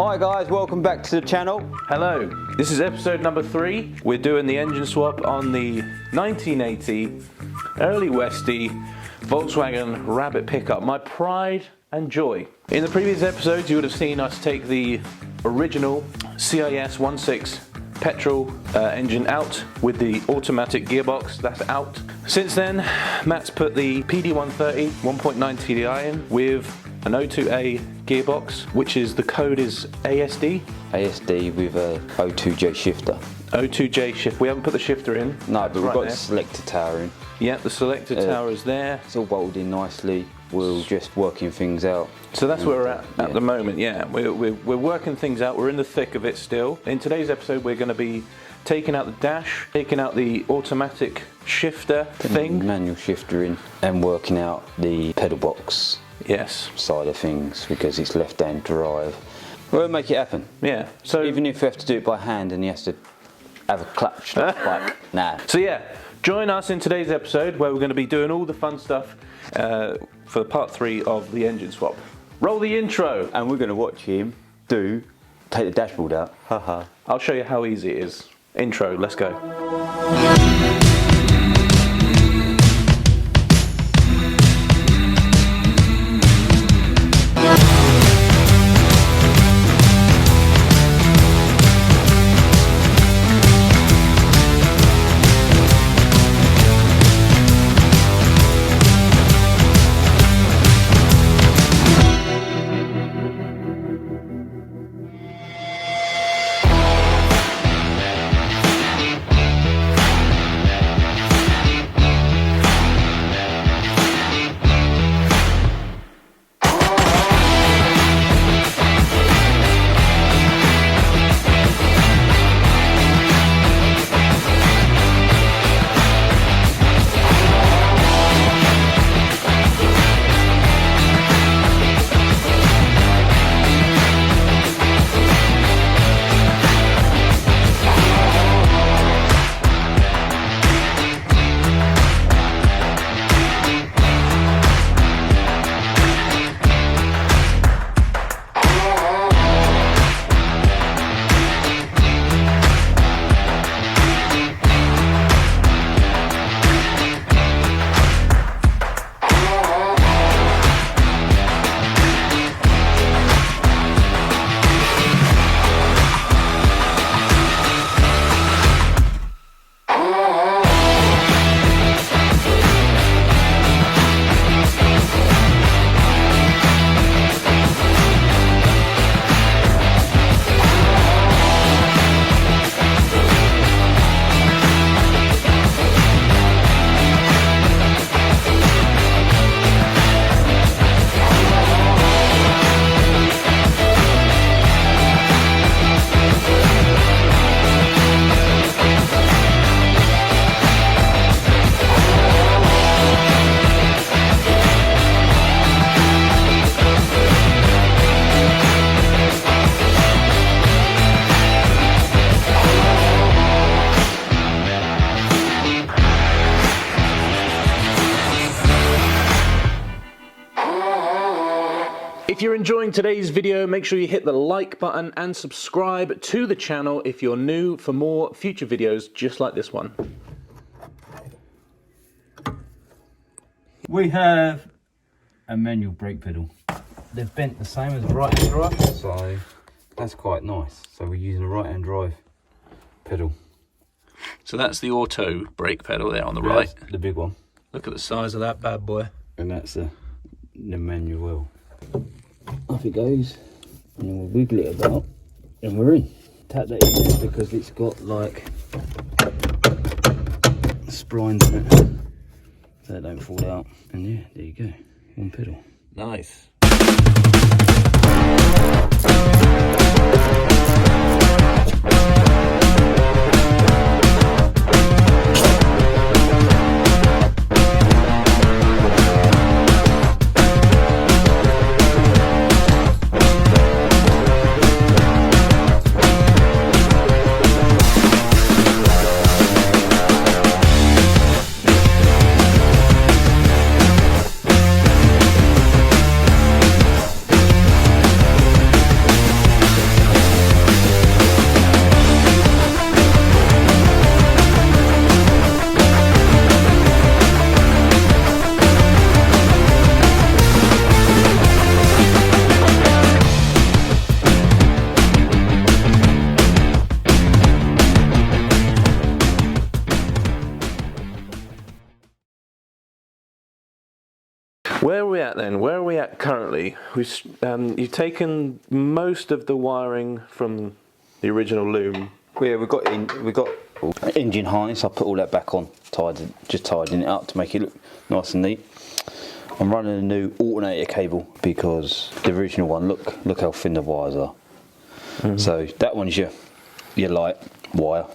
Hi guys, welcome back to the channel. Hello, this is episode number 3. We're doing the engine swap on the 1980 early Westy Volkswagen Rabbit pickup, my pride and joy. In the previous episodes you would have seen us take the original CIS 1.6 petrol engine out with the automatic gearbox. That's out. Since then, Matt's put the PD130 1.9 TDI in with an O2A gearbox, which is, the code is ASD? ASD with a O2J shifter. O2J shift. We haven't put the shifter in. No, but we've got the selector tower in. Yeah, the selector tower is there. It's all bolted in nicely. We're just working things out. So that's where we're at the moment, yeah. We're working things out. We're in the thick of it still. In today's episode, we're going to be taking out the dash, taking out the automatic shifter thing. Manual shifter in, and working out the pedal box. Yes. Side of things, because it's left-hand drive. We'll make it happen. Yeah. So even if we have to do it by hand and he has to have a clutch like nah. So yeah, join us in today's episode where we're going to be doing all the fun stuff for part 3 of the engine swap. Roll the intro. And we're going to watch him take the dashboard out. Haha. I'll show you how easy it is. Intro, let's go. If you're enjoying today's video, make sure you hit the like button and subscribe to the channel if you're new for more future videos just like this one. We have a manual brake pedal. They've bent the same as the right hand drive, so that's quite nice. So we're using a right hand drive pedal. So that's the auto brake pedal there on the right. The big one. Look at the size of that bad boy. And that's the manual. Off it goes, and then we'll wiggle it about, and we're in. Tap that in there because it's got like splines in it, so they don't fall out. And yeah, there you go, one pedal. Nice. Where are we at then? Where are we at currently? You've taken most of the wiring from the original loom. Yeah, we got engine harness. I put all that back on, just tidying it up to make it look nice and neat. I'm running a new alternator cable because the original one, look how thin the wires are. So that one's your light wire.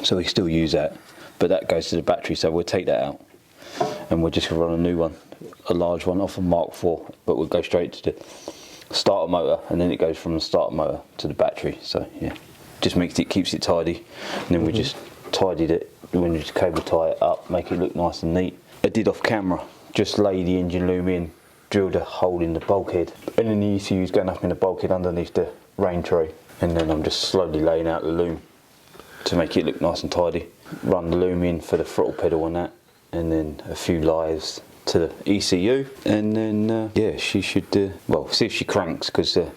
So we still use that, but that goes to the battery. So we'll take that out, and we're just gonna run a new one, a large one off a Mark IV, but we'll go straight to the starter motor, and then it goes from the starter motor to the battery. So yeah, just keeps it tidy, and then we just tidied it when you just cable tie it up, make it look nice and neat. I did off camera, just lay the engine loom in, drilled a hole in the bulkhead, and then the ECU's going up in the bulkhead underneath the rain tray, and then I'm just slowly laying out the loom to make it look nice and tidy. Run the loom in for the throttle pedal on that, and then a few lives to the ECU, and then yeah, she should well, see if she cranks, because I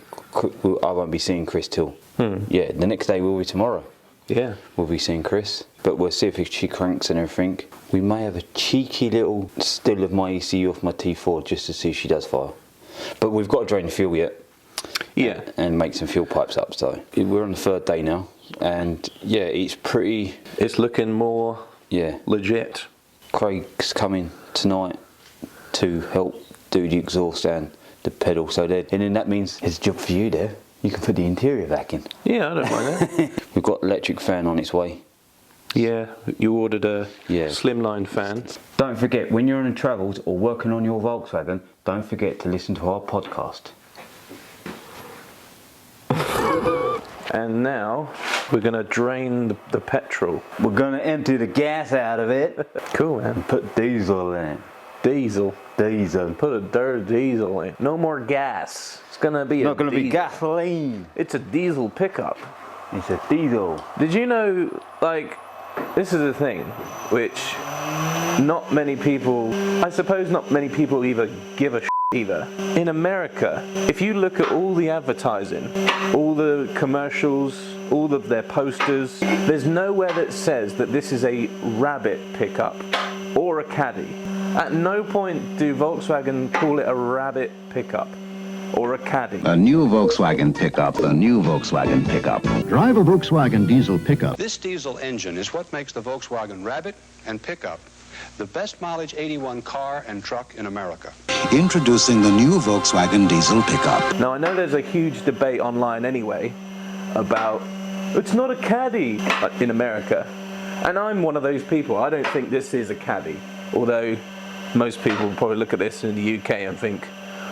won't be seeing Chris till yeah, the next day will be tomorrow. Yeah, we'll be seeing Chris, but we'll see if she cranks and everything. We may have a cheeky little still of my ECU off my T4 just to see if she does fire, but we've got to drain the fuel yet. Yeah, and make some fuel pipes up. So we're on the third day now, and yeah, it's looking more legit. Craig's coming tonight to help do the exhaust and the pedal, so and then that means there's a job for you there. You can put the interior back in. Yeah, I don't mind that. We've got electric fan on its way. Yeah, you ordered a slimline fan. Don't forget, when you're on the travels or working on your Volkswagen, don't forget to listen to our podcast. And now we're going to drain the petrol. We're going to empty the gas out of it. Cool, man. And put diesel in it. Diesel? Diesel. Put a dirty diesel in. No more gas. It's going to be not going to be gasoline. It's a diesel pickup. It's a diesel. Did you know, like, this is a thing which not many people, I suppose not many people either give a shit either. In America, if you look at all the advertising, all the commercials, all of their posters, there's nowhere that says that this is a Rabbit pickup or a Caddy. At no point do Volkswagen call it a Rabbit pickup or a Caddy. A new Volkswagen pickup, a new Volkswagen pickup. Drive a Volkswagen diesel pickup. This diesel engine is what makes the Volkswagen Rabbit and pickup the best mileage 81 car and truck in America. Introducing the new Volkswagen diesel pickup. Now I know there's a huge debate online anyway about it's not a Caddy in America, and I'm one of those people. I don't think this is a Caddy, although most people will probably look at this in the UK and think,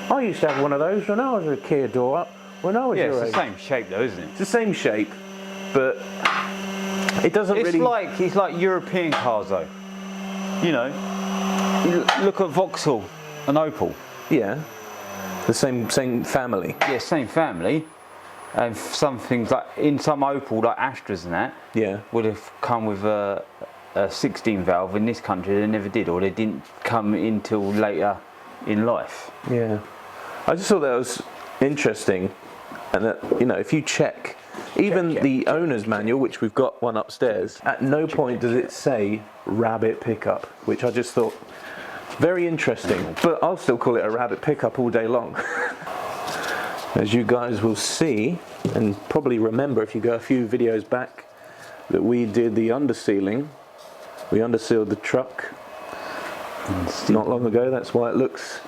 I used to have one of those when I was a kid, or when I was your age. It's the same shape though, isn't it? It's the same shape, but it doesn't really... It's like European cars though. You know, you look at Vauxhall and Opel. Yeah. The same family. Yeah, same family. And some things like, in some Opel, like Astras and that, would have come with a 16 valve. In this country they never did, or they didn't come until later in life. Yeah. I just thought that was interesting, and that, you know, if you check even the owner's manual, which we've got one upstairs, at no point does it say Rabbit pickup, which I just thought very interesting. But I'll still call it a Rabbit pickup all day long. As you guys will see, and probably remember if you go a few videos back, that we did the undersealing. We undersealed the truck not long ago. That's why it looks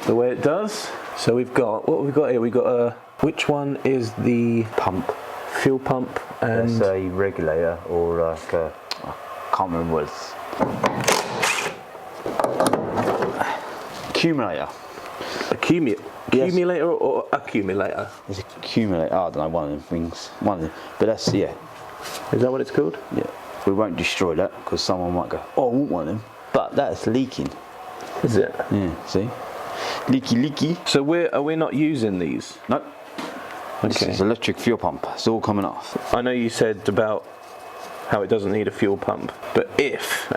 the way it does. So we've got, what we've got here, we've got a, which one is the pump? Fuel pump, and that's a regulator, or like a, I can't remember what it's. Accumulator. Accumulator or accumulator? It's accumulator. I don't know, one of them things. One of them. But that's, yeah. Is that what it's called? Yeah. We won't destroy that because someone might go, oh, I want one of them. But that's leaking. Is it? Yeah, see? Leaky. So are we not using these? Nope. Okay. This is electric fuel pump. It's all coming off. I know you said about how it doesn't need a fuel pump, but if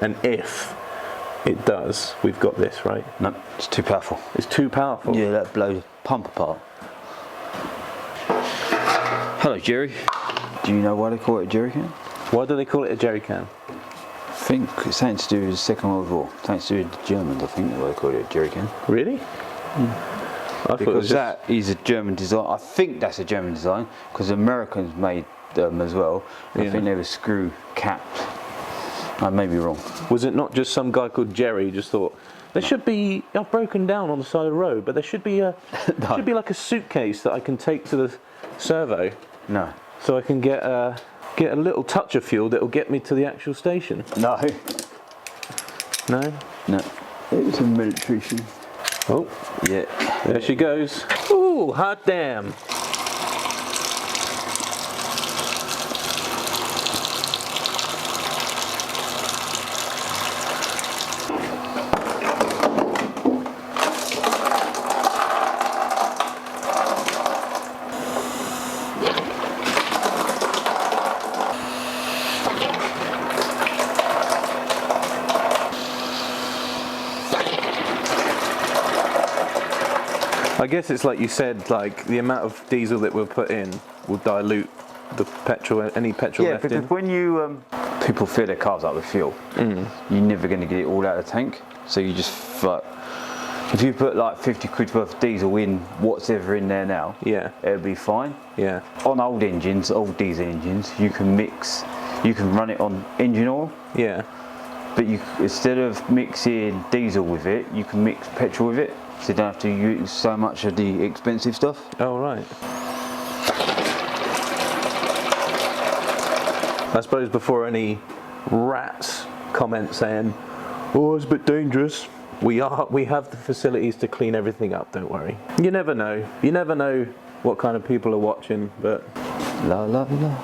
it does, we've got this, right? No, it's too powerful. It's too powerful? Yeah, that'd blow the pump apart. Hello, Jerry. Do you know why they call it a jerry can? Why do they call it a jerry can? think it's something to do with the Second World War. Something to do with the Germans, I think they called it a jerry can. Really? I thought it was Because that is a German design. I think that's a German design because the Americans made them as well. I think they were screw capped. I may be wrong. Was it not just some guy called Jerry who just thought there should be? I've broken down on the side of the road, but there should be a should be like a suitcase that I can take to the servo. No. So I can get a little touch of fuel that will get me to the actual station. No. No. No. It was a military thing. Oh, Yeah. there she goes. Ooh, hot damn. I guess it's like you said, like the amount of diesel that we'll put in will dilute the petrol, any petrol Yeah, left because in. when you people fill their cars up with fuel, you're never going to get it all out of the tank. So you just like, if you put like 50 quid worth of diesel in whatever in there now, Yeah. it'll be fine. Yeah. On old engines, old diesel engines, you can run it on engine oil. Yeah. But you, instead of mixing diesel with it, you can mix petrol with it, so you don't have to use so much of the expensive stuff. Oh, right. I suppose before any rats comment saying, "Oh, it's a bit dangerous," we have the facilities to clean everything up. Don't worry. You never know. You never know what kind of people are watching, but La la la.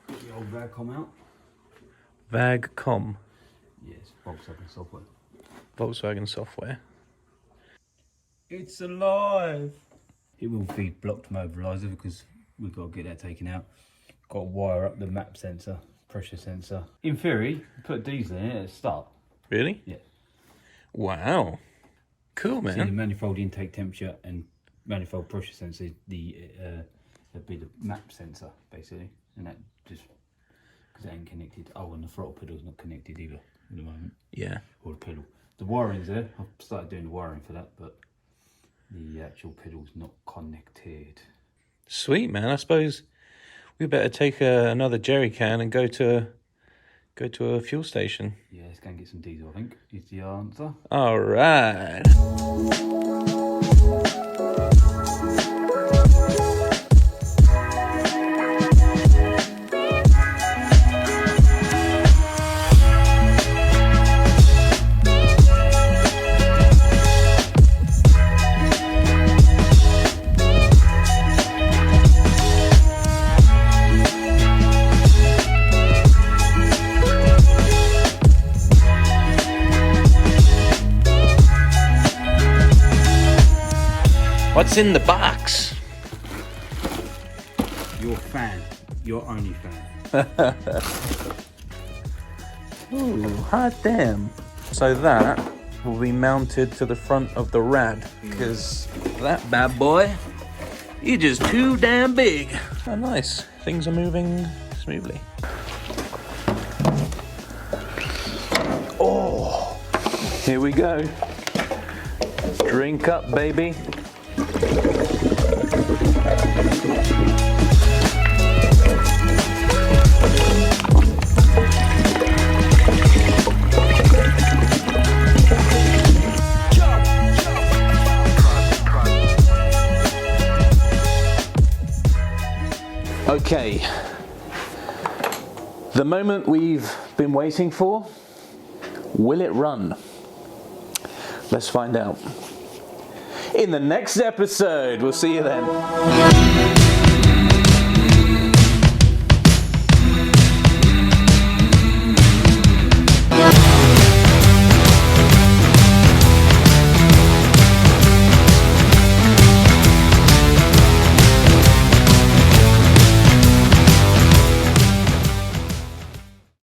Get the old rag come out. VAGCOM, Yes, Volkswagen software. Volkswagen software. It's alive! It will feed blocked mobiliser because we've got to get that taken out. Got to wire up the map sensor, pressure sensor. In theory, put diesel in it at the start. Really? Yeah. Wow. Cool, See the man. manifold intake temperature and manifold pressure sensor, that'd be the map sensor basically, and that just because it ain't connected. Oh, and the throttle pedal's not connected either at the moment. Yeah. Or the pedal. The wiring's there. I've started doing the wiring for that, but the actual pedal's not connected. Sweet, man. I suppose we better take another jerry can and go to a fuel station. Yeah, let's go and get some diesel, I think, is the answer. All right. What's in the box? Your fan. Your only fan. Ooh, hot damn. So that will be mounted to the front of the rad, because that bad boy, you're just too damn big. Oh, nice. Things are moving smoothly. Oh, here we go. Drink up, baby. Okay, the moment we've been waiting for, will it run? Let's find out. In the next episode, we'll see you then.